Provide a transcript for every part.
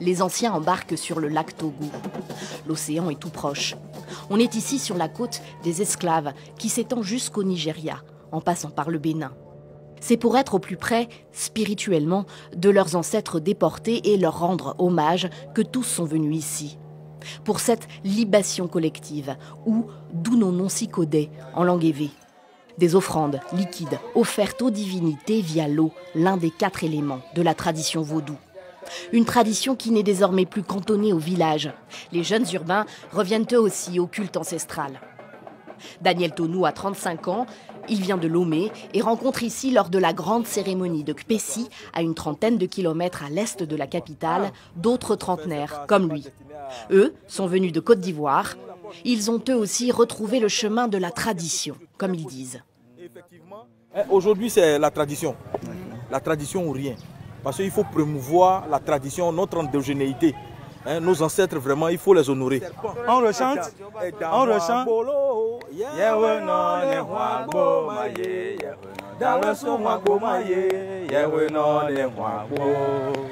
Les anciens embarquent sur le lac Togo. L'océan est tout proche. On est ici sur la côte des esclaves qui s'étend jusqu'au Nigeria, en passant par le Bénin. C'est pour être au plus près, spirituellement, de leurs ancêtres déportés et leur rendre hommage que tous sont venus ici. Pour cette libation collective, ou Dunonon Sikode en langue évé. Des offrandes liquides offertes aux divinités via l'eau, l'un des 4 éléments de la tradition vaudou. Une tradition qui n'est désormais plus cantonnée au village. Les jeunes urbains reviennent eux aussi au culte ancestral. Daniel Tonou a 35 ans, il vient de Lomé et rencontre ici lors de la grande cérémonie de Kpessi, à une trentaine de kilomètres à l'est de la capitale, d'autres trentenaires comme lui. Eux sont venus de Côte d'Ivoire. Ils ont eux aussi retrouvé le chemin de la tradition, comme ils disent. Aujourd'hui, c'est la tradition ou rien. Parce qu'il faut promouvoir la tradition, notre endogénéité. Nos ancêtres, vraiment, il faut les honorer. On rechante, on rechante.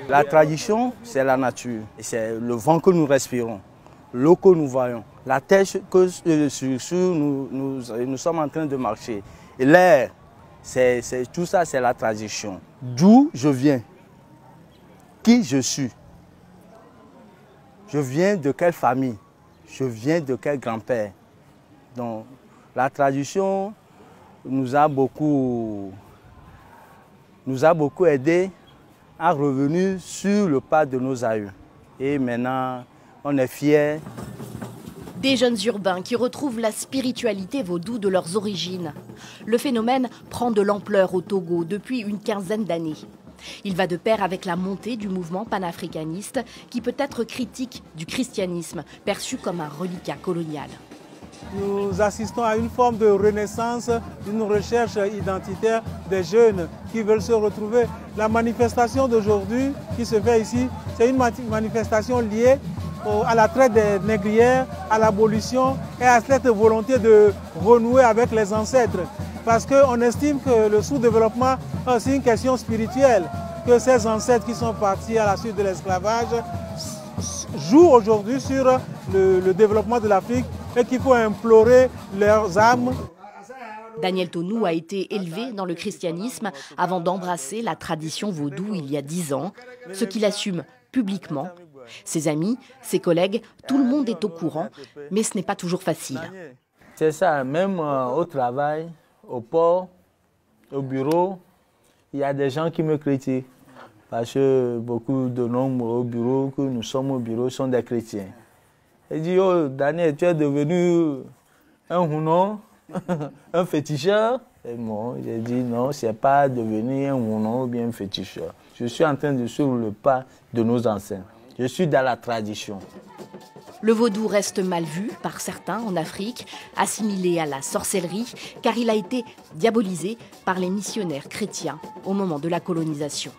La tradition, c'est la nature. C'est le vent que nous respirons, l'eau que nous voyons, la terre que sur nous sommes en train de marcher. Et l'air, tout ça, c'est la tradition. D'où je viens, qui je suis. Je viens de quelle famille? Je viens de quel grand-père? Donc, la tradition nous a beaucoup aidé à revenir sur le pas de nos aïeux. Et maintenant, on est fiers. Des jeunes urbains qui retrouvent la spiritualité vaudou de leurs origines. Le phénomène prend de l'ampleur au Togo depuis une quinzaine d'années. Il va de pair avec la montée du mouvement panafricaniste qui peut être critique du christianisme, perçu comme un reliquat colonial. Nous assistons à une forme de renaissance, d'une recherche identitaire des jeunes qui veulent se retrouver. La manifestation d'aujourd'hui qui se fait ici, c'est une manifestation liée à la traite des négrières, à l'abolition et à cette volonté de renouer avec les ancêtres. Parce qu'on estime que le sous-développement est aussi une question spirituelle, que ces ancêtres qui sont partis à la suite de l'esclavage jouent aujourd'hui sur le développement de l'Afrique et qu'il faut implorer leurs âmes. Daniel Tonou a été élevé dans le christianisme avant d'embrasser la tradition vaudou il y a 10 ans, ce qu'il assume publiquement. Ses amis, ses collègues, tout le monde est au courant, mais ce n'est pas toujours facile. C'est ça, même au travail, au port, au bureau, il y a des gens qui me critiquent. Parce que beaucoup de nombres au bureau, que nous sommes au bureau, sont des chrétiens. Ils disent, oh Daniel, tu es devenu un hounon, un féticheur. Et moi, j'ai dit, non, ce n'est pas devenir un hounon ou bien un féticheur. Je suis en train de suivre le pas de nos anciens. Je suis dans la tradition. Le vaudou reste mal vu par certains en Afrique, assimilé à la sorcellerie, car il a été diabolisé par les missionnaires chrétiens au moment de la colonisation.